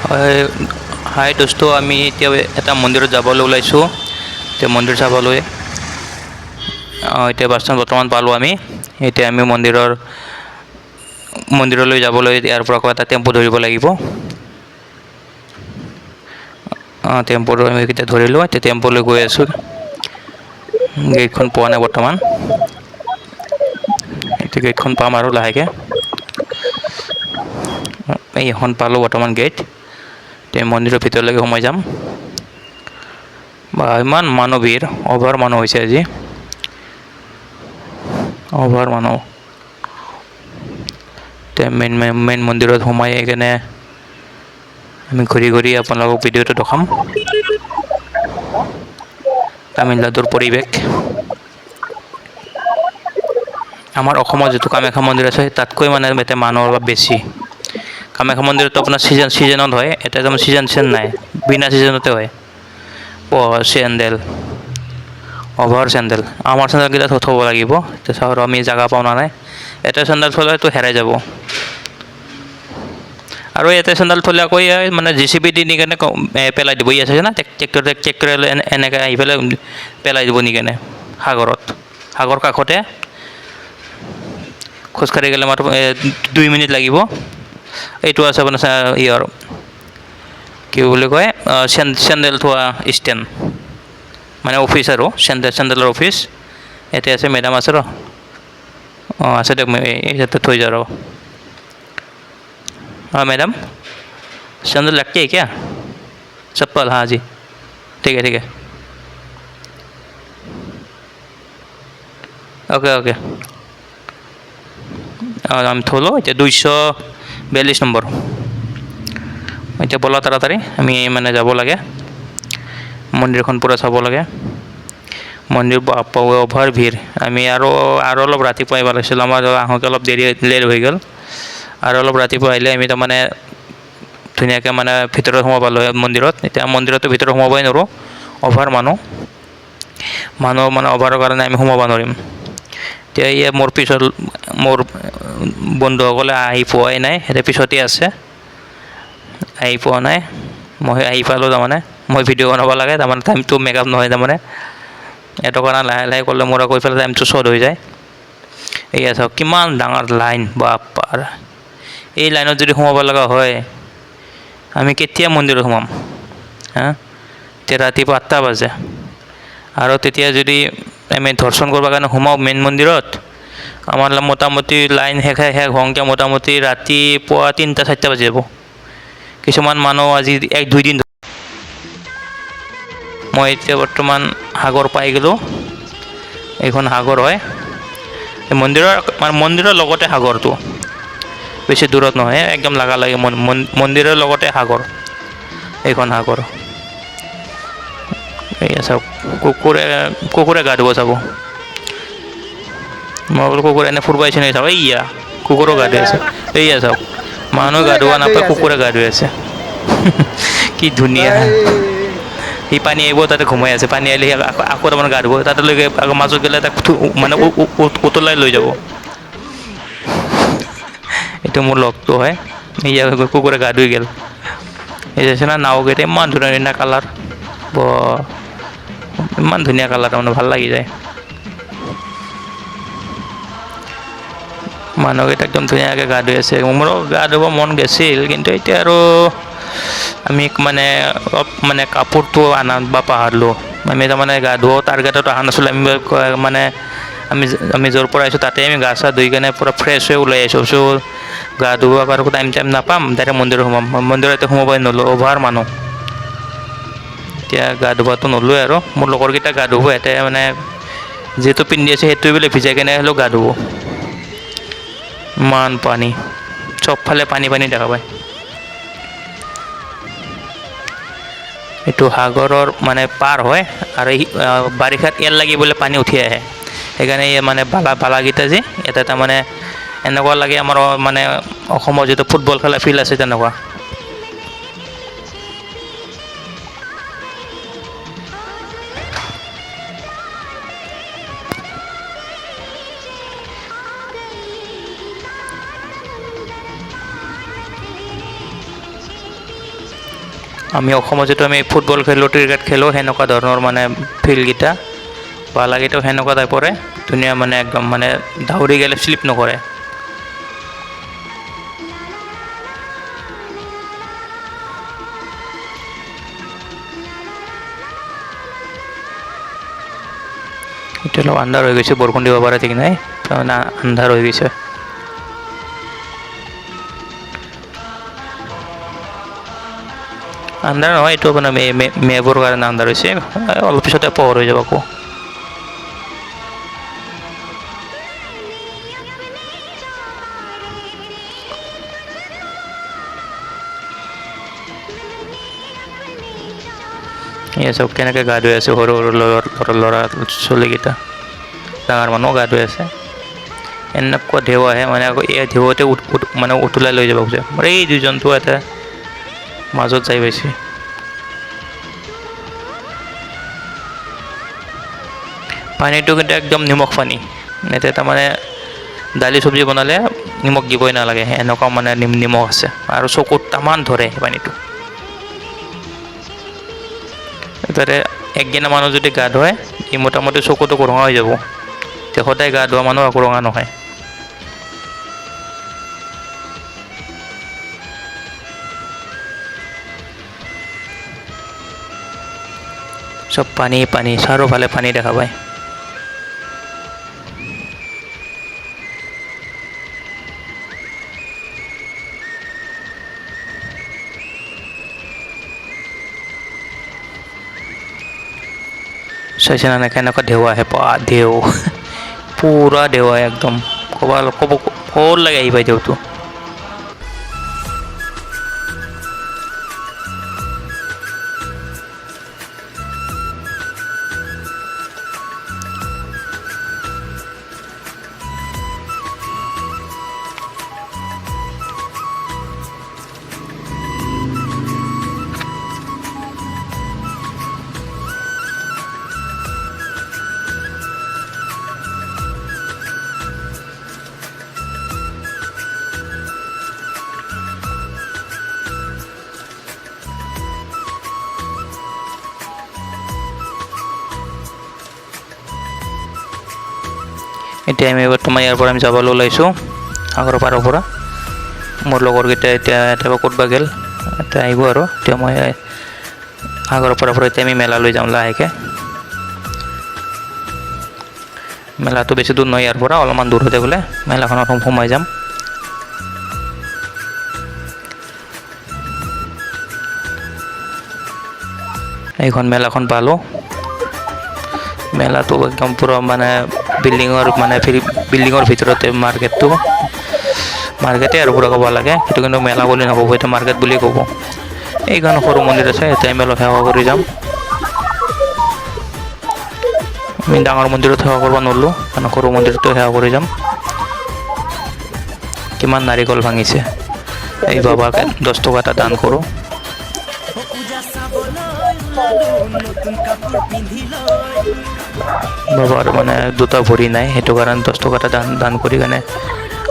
হয়, হাই দোস্ত, আমি এতিয়া এটা মন্দিৰত যাবলৈ ওলাইছোঁ। এতিয়া মন্দিৰ চাবলৈ এতিয়া বাছষ্টেণ্ড বৰ্তমান পালোঁ আমি। এতিয়া আমি মন্দিৰলৈ যাবলৈ ইয়াৰ পৰা আকৌ এটা টেম্পু ধৰিব লাগিব। টেম্পুটো আমি এতিয়া ধৰিলোঁ, এতিয়া টেম্পুলৈ গৈ আছোঁ। গেটখন পোৱা নাই বৰ্তমান। এতিয়া গেটখন পাম আৰু লাহেকৈ। এইখন পালোঁ বৰ্তমান গেট। এতিয়া মন্দিৰৰ ভিতৰলৈকে সোমাই যাম। বা ইমান মানুহ ভিৰ, অভাৰ মানুহ হৈছে আজি। অভাৰ মানুহ। এতিয়া মেইন মন্দিৰত সোমাই কেনে আমি ঘূৰি ঘূৰি আপোনালোকক ভিডিঅ'টো দেখাম। তামিলনাডুৰ পৰিৱেশ। আমাৰ অসমত যিটো কামাখ্যা মন্দিৰ আছে তাতকৈ মানে ইয়াতে মানুহ অলপ বেছি। কামাখ্যা মন্দিৰতো আপোনাৰ ছিজনত হয়, এতিয়া তাৰমানে ছিজন নাই, বিনা ছিজনতে হয়। Sandal, over sandal. আমাৰ চেণ্ডেলকেইটা থ'ব লাগিব, এতিয়া আমি জেগা পোৱা নাই। এটা চেণ্ডেল থ'লেতো হেৰাই যাব। আৰু ইয়াতে চেণ্ডেল থ'লে আকৌ মানে JCB দি কেনে পেলাই দিব। আছে না ট্ৰেক্টৰে এনেকৈ আহি পেলাই দিব নি কেনে সাগৰ কাষতে। খোজকাঢ়ি গ'লে মাত্ৰ 2 মিনিট লাগিব। এইটো আছে আপোনাৰ কি বুলি কয়, চেণ্ডেল থোৱা ষ্টেণ্ড, মানে অফিচ আৰু চেণ্ডেলৰ অফিচ। ইয়াতে আছে, মেডাম আছে ৰ। আছে দিয়ক, ইয়াতে থৈ যা ৰ'ব। मैडम सैंडल लगती है क्या? चप्पल, हाँ जी, ठीक है ठीक है, ओके ओके। আমি থ'লোঁ। এতিয়া 242 নম্বৰ। এতিয়া ব'লা তাড়াতাড়ি, আমি মানে যাব লাগে। মন্দিৰখন পূৰা চাব লাগে। মন্দিৰ অভাৰ ভিৰ। আমি আৰু অলপ ৰাতিপুৱা আহিব লাগিছিল, আমাৰ আহোঁতে অলপ দেৰি হৈ গ'ল। আৰু অলপ ৰাতিপুৱা আহিলে আমি তাৰমানে ধুনীয়াকৈ মানে ভিতৰত সোমাব পালোঁ হয় মন্দিৰত। এতিয়া মন্দিৰতো ভিতৰত সোমাবই নোৱাৰোঁ, অভাৰ মানুহ মানে অভাৰৰ কাৰণে আমি সোমাব নোৱাৰিম। এতিয়া মোৰ বন্ধুসকলে আহি পোৱাই নাই, সিহঁতে পিছতে আছে, আহি পোৱা নাই। মই আহি পালোঁ তাৰমানে। মই ভিডিঅ' বনাব লাগে, তাৰমানে টাইমটো মেকআপ নহয় তাৰমানে। এইটো কাৰণে লাহে লাহে কৰিলে মোৰ আকৌ ইফালে টাইমটো শ্বৰ্ট হৈ যায়। এয়া চাওক কিমান ডাঙৰ লাইন, বাপৰে। এই লাইনত যদি সোমাব লগা হয়, আমি কেতিয়া মন্দিৰত সোমাম? এতিয়া ৰাতিপুৱা 8টা বাজে, আৰু তেতিয়া যদি আমি দৰ্শন কৰিবৰ কাৰণে সোমাওঁ মেইন মন্দিৰত, আমাৰ মোটামুটি লাইন শেষ হওঁতে মোটামুটি ৰাতিপুৱা 3টা-4টা বাজি যাব। কিছুমান মানুহ আজি 1-2 দিন। মই এতিয়া বৰ্তমান সাগৰ পাই গ'লোঁ। এইখন সাগৰ হয়, মন্দিৰৰ লগতে সাগৰটো, বেছি দূৰত নহয়, একদম লাগা-লাগি মন্দিৰৰ লগতে সাগৰ। এইখন সাগৰ। এয়া চাওক, কুকুৰে গা ধুব চাব। মই বোলো কুকুৰ এনে ফুৰিব আহিছে নেকি চাওঁ, এইয়া কুকুৰো গা ধুই আছে। এইয়া চাওক, মানুহ গা ধুৱা নাপায়, কুকুৰে গা ধুই আছে। কি ধুনীয়া। সি পানী আহিব, তাতে ঘুমাই আছে। পানী আহিলে আকৌ তাৰমানে গা ধুব, তাতেলৈকে আকৌ মাজত গ'লে তাক মানে উতলাই লৈ যাব। এইটো মোৰ লগটো হয়, কুকুৰে গা ধুই গ'ল। এই চাইছে না, নাওকেইটা ইমান ধুনীয়া কালাৰ, ইমান ধুনীয়া কালাৰ, তাৰমানে ভাল লাগি যায়। মানুহকেইটা একদম ধুনীয়াকৈ গা ধুই আছে। মোৰো গা ধুব মন গৈছিল, কিন্তু এতিয়া আৰু আমি মানে অলপ মানে কাপোৰটো পাহৰিলোঁ। আমি তাৰমানে গা ধোৱা টাৰ্গেটত অহা নাছিলোঁ। আমি য'ৰ পৰা আহিছোঁ তাতে আমি গা-চা ধুই কেনে পূৰা ফ্ৰেছ হৈ ওলাই আহিছোঁ। গা ধুব আকৌ টাইম নাপাম, ডাইৰেক্ট মন্দিৰত সোমাম। মন্দিৰত সোমাবই নোৱাৰিলোঁ, অভাৰ মানুহ। এতিয়া গা ধুবাটো নলোৱে আৰু, মোৰ লগৰকেইটা গা ধুব। সিহঁতে মানে যিহেতু পিন্ধি আছে, সেইটোৱে বোলে ভিজাই কেনে হ'লেও গা ধুব। ইমান পানী, চবফালে পানী দেখা পায়। এইটো সাগৰৰ মানে পাৰ হয়, আৰু বাৰিষাত ইয়াৰ লাগি বোলে পানী উঠি আহে। সেইকাৰণে মানে বালাকেইটা যে ইয়াতে তাৰমানে এনেকুৱা লাগে আমাৰ মানে অসমৰ যিটো ফুটবল খেলা ফিল্ড আছে তেনেকুৱা। আমি অসমত যিটো আমি ফুটবল খেলোঁ ক্ৰিকেট খেলোঁ সেনেকুৱা ধৰণৰ মানে ফিল্ডকেইটা বালাকেইটাও সেনেকুৱা টাইপৰে ধুনীয়া মানে একদম মানে দাউৰি গ'লে শ্লিপ নকৰে। এতিয়া অলপ আন্ধাৰ হৈ গৈছে, বৰষুণ দিব পাৰে ঠিক নাই, তাৰমানে আন্ধাৰ হৈ গৈছে। আন্ধাৰ নহয়, এইটো আপোনাৰ মেঘৰ কাৰণে আন্ধাৰ হৈছে, অলপ পিছতে পোহৰ হৈ যাব আকৌ। এই চব কেনেকৈ গা ধুই আছে, সৰু সৰু ল'ৰা ছোৱালীকেইটা, ডাঙৰ মানুহ গা ধুই আছে। এনেকুৱা ঢেউ আহে মানে আকৌ এই ঢেউতে মানে উতলাই লৈ যাব খোজে। এই দুজনটো এটা মাজত যাই পাইছে। পানীটো কিন্তু একদম নিমখ পানী, এতিয়া তাৰমানে দালি চব্জি বনালে নিমখ দিবই নালাগে, এনেকুৱা মানে নিমখ আছে আৰু চকুত তামান ধৰে পানীটো। তাতে একদিনা মানুহ যদি গা ধুৱায় ই মোটামুটি চকুটো ৰঙা হৈ যাব। এতিয়া সদায় গা ধোৱা মানুহ আকৌ ৰঙা নহয়। চব পানী পানী, চাৰিওফালে পানী দেখা পায়। চাইছে না কেনেকুৱা ঢেউ আহে, ঢেউ পুৰা ঢেউ আহে একদম, ক'ব লাগে আহি পাই ঢেউটো। এতিয়া আমি বৰ্তমান ইয়াৰ পৰা আমি যাবলৈ ওলাইছোঁ সাগৰৰ পাৰৰ পৰা। মোৰ লগৰকেইটা এতিয়া ক'তবা গ'ল, এতিয়া আহিব আৰু এতিয়া মই সাগৰৰ পাৰৰ পৰা এতিয়া আমি মেলালৈ যাম লাহেকৈ। মেলাটো বেছি দূৰ নহয়, ইয়াৰ পৰা অলপমান দূৰতে গ'লে মেলাখনত সোমাই যাম। এইখন মেলাখন পালোঁ। মেলাটো একদম পুৰা মানে বিল্ডিঙৰ ভিতৰতে মাৰ্কেটে আৰু পুৰা ক'ব লাগে, সেইটো কিন্তু মেলা বুলি নক'ব, এইটো মাৰ্কেট বুলি ক'ব। এইখন সৰু মন্দিৰ আছে, এতিয়া আমি অলপ সেৱা কৰি যাম। আমি ডাঙৰ মন্দিৰত সেৱা কৰিব নোৱাৰিলোঁ, কাৰণ সৰু মন্দিৰতো সেৱা কৰি যাম। কিমান নাৰিকল ভাঙিছে, এই বাবাকে 10 টকা এটা দান কৰোঁ। বাবাৰ মানে দুটা ভৰি নাই, সেইটো কাৰণে 10 টকা এটা দান কৰি কেনে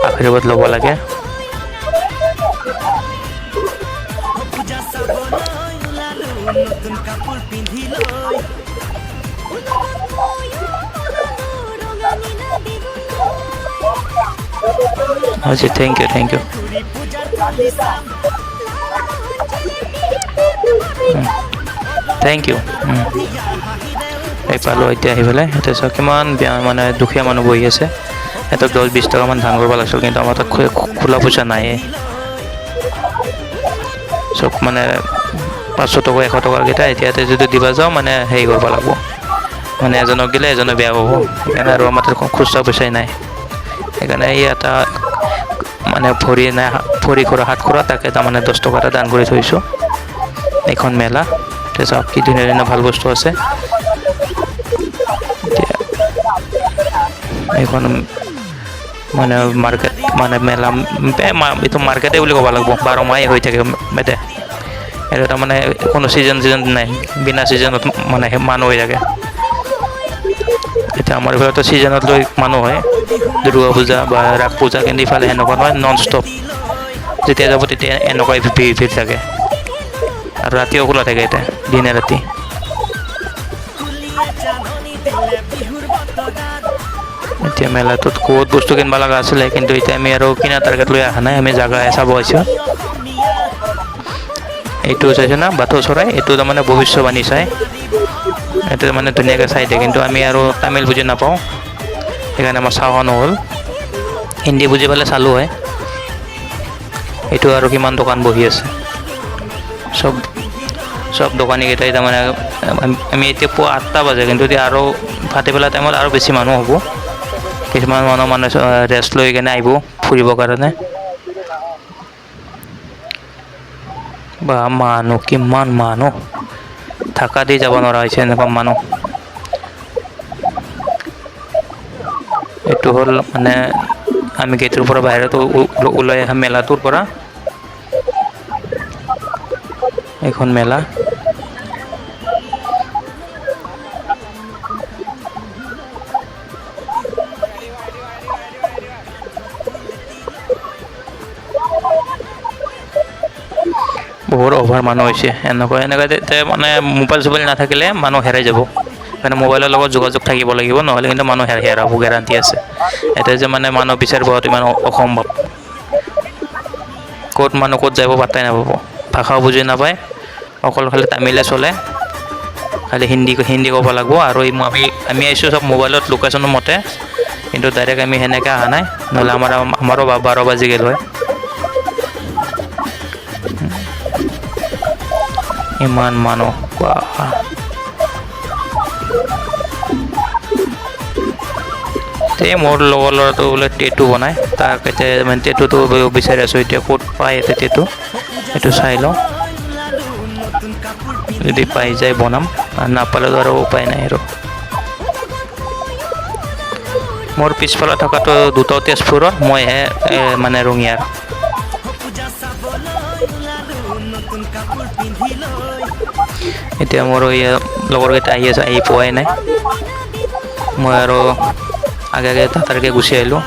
আশীৰ্বাদ ল'ব লাগে। আচ্ছা, থেংক ইউ। Thank U. এই পালোঁ এতিয়া আহি পেলাই, এতিয়া চাওক কিমান মানে দুখীয়া মানুহ বহি আছে। সিহঁতক 10-20 টকামান ধান কৰিব লাগিছিল, কিন্তু আমাৰ তাত খোলা পইচা নাইয়ে। চব মানে 500 টকা 100 টকাকেইটা এতিয়াতে যদি দিব যাওঁ মানে হেৰি কৰিব লাগিব, মানে এজনক দিলে এজনে বেয়া পাব, সেইকাৰণে আৰু আমাৰ তাত খুচুৰা পইচাই নাই। সেইকাৰণে এই এটা মানে ভৰি খোৰা হাত খোৰা তাকে তাৰমানে 10 টকা এটা দান কৰি থৈছোঁ। এইখন মেলা এতিয়া চাওক কি ধুনীয়া ধুনীয়া ভাল বস্তু আছে। এইখন মানে মাৰ্কেট মানে মেলা, এইটো মাৰ্কেটে বুলি ক'ব লাগিব, 12 মাহে হৈ থাকে মেটে। এইটো তাৰমানে কোনো ছিজন নাই, বিনা ছিজনত মানে মানুহ হৈ থাকে। এতিয়া আমাৰ ইফালেতো ছিজনত লৈ মানুহ হয়, দুৰ্গা পূজা বা ৰাস পূজা, কিন্তু ইফালে সেনেকুৱা নহয়, নন ষ্টপ। যেতিয়া যাব তেতিয়া এনেকুৱাই ভিৰ থাকে। আৰু ৰাতিও খোলা থাকে এতিয়া, দিনে ৰাতি। এতিয়া মেলাটোত বহুত বস্তু কিনিব লগা আছিলে, কিন্তু এতিয়া আমি আৰু কিনা টাৰ্গেট লৈ অহা নাই, আমি জাগাহে চাব আহিছোঁ। এইটো চাইছে না বাথৌ চৰাই, এইটো তাৰমানে ভৱিষ্যবাণী চাই, এইটো মানে ধুনীয়াকৈ চাই দিয়ে, কিন্তু আমি আৰু তামিল বুজি নাপাওঁ, সেইকাৰণে আমাৰ চাৱা নহ'ল। হিন্দী বুজি পালে চালোঁ হয়। এইটো আৰু কিমান দোকান বহি আছে, চব দোকানীকেইটাই তাৰমানে আমি এতিয়া পুৱা 8টা বাজে, কিন্তু এতিয়া আৰু ভাটিবেলা টাইমত আৰু বেছি মানুহ হ'ব। কিছুমান মানুহ ৰেষ্ট লৈ কেনে আহিব ফুৰিবৰ কাৰণে। বা মানুহ, কিমান মানুহ, থাকা দি যাব নোৱাৰা হৈছে এনেকুৱা মানুহ। এইটো হ'ল মানে আমি গেটৰ পৰা বাহিৰত ওলাই অহা মেলাটোৰ পৰা। এইখন মেলা। বহুত অভাৰ মানুহ হৈছে, এনেকুৱা মানে মোবাইল চোবাইল নাথাকিলে মানুহ হেৰাই যাব। মানে মোবাইলৰ লগত যোগাযোগ থাকিব লাগিব, নহ'লে কিন্তু মানুহ হেৰাব গেৰাণ্টি আছে। এতিয়া যে মানে মানুহ বিচাৰি পোৱাটো ইমান অসম্ভৱ। ক'ত মানুহ ক'ত যাব পাত্তাই নাপাব, ভাষাও বুজি নাপায়, অকল খালি তামিলে চলে, খালি হিন্দী ক'ব লাগিব। আৰু আমি আহিছোঁ চব মোবাইলত লোকেশ্যনৰ মতে, কিন্তু ডাইৰেক্ট আমি সেনেকৈ অহা নাই, নহ'লে আমাৰো 12 বাজি গ'ল হয়। ইমান মানুহ, মোৰ লগৰ ল'ৰাটো বোলে টেটু বনায়, তাক এতিয়া মানে টেটুটো বিচাৰি আছোঁ, এতিয়া ক'ত পায় এতিয়া টেটু, এইটো চাই লওঁ, যদি পাই যায় বনাম, আৰু নাপালেতো আৰু উপায় নাই আৰু। মোৰ পিছফালে থকাটো দুটাও তেজপুৰৰ, মইহে মানে ৰঙিয়াৰ। এতিয়া মোৰ লগৰকেইটা আহি আছে, আহি পোৱাই নাই, মই আৰু আগে তাতাৰকে গুচি আহিলোঁ।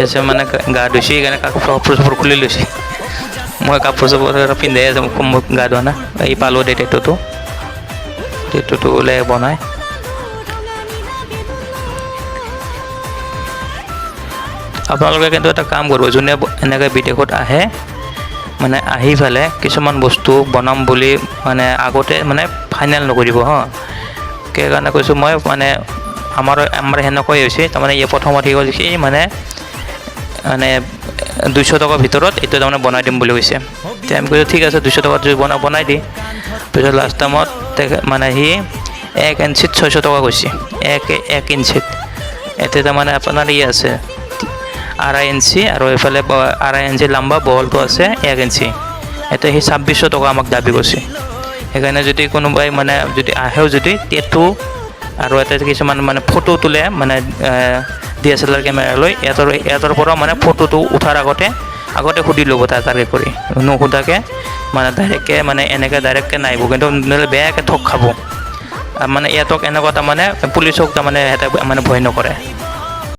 এছে মানে গা ধুইছে, সেইকাৰণে কাপোৰ চাপোৰ খুলি লৈছে। মই কাপোৰ চাপোৰ পিন্ধাই আছোঁ, মোক গা ধোৱা না। এই পালোঁ দে টেটুটো বোলে বনায়। আপোনালোকে কিন্তু এটা কাম কৰিব, যোনে এনেকৈ বিদেশত আহে, মানে আহি পেলাই কিছুমান বস্তু বনাম বুলি মানে আগতে মানে ফাইনেল নকৰিব হা। সেইকাৰণে কৈছোঁ মই, মানে আমাৰ সেনেকুৱাই হৈছে, তাৰমানে প্ৰথমত কি হ'ল, সি মানে 200 টকাৰ ভিতৰত এইটো তাৰমানে বনাই দিম বুলি কৈছে। তেতিয়া আমি কৈছোঁ ঠিক আছে, 200 টকাত যদি বনাই দি। পিছত লাষ্ট টাইমত মানে সি 1 ইঞ্চিত 600 টকা কৈছে, 1 ইঞ্চিত। এতিয়া তাৰমানে আপোনাৰ আছে 2.5 ইঞ্চি, আৰু এইফালে 2.5 ইঞ্চি লম্বা, বহলটো আছে 1 ইঞ্চি। এতিয়া সি 2600 টকা আমাক দাবী কৰিছে। সেইকাৰণে যদি কোনোবাই মানে যদি আহেও, যদি টেটু আৰু এটা কিছুমান মানে ফটো তোলে, মানে DSLR কেমেৰা লৈ, ইয়াৰ পৰা মানে ফটোটো উঠাৰ আগতে সুধি ল'ব, টাৰ্গেট কৰি, নুসুধাকৈ মানে ডাইৰেক্টকৈ মানে এনেকৈ ডাইৰেক্টকৈ নাহিব, কিন্তু নহ'লে বেয়াকৈ ঠগ খাব। মানে ইয়াতক এনেকুৱা তাৰমানে পুলিচক তাৰমানে সিহঁতে মানে ভয় নকৰে।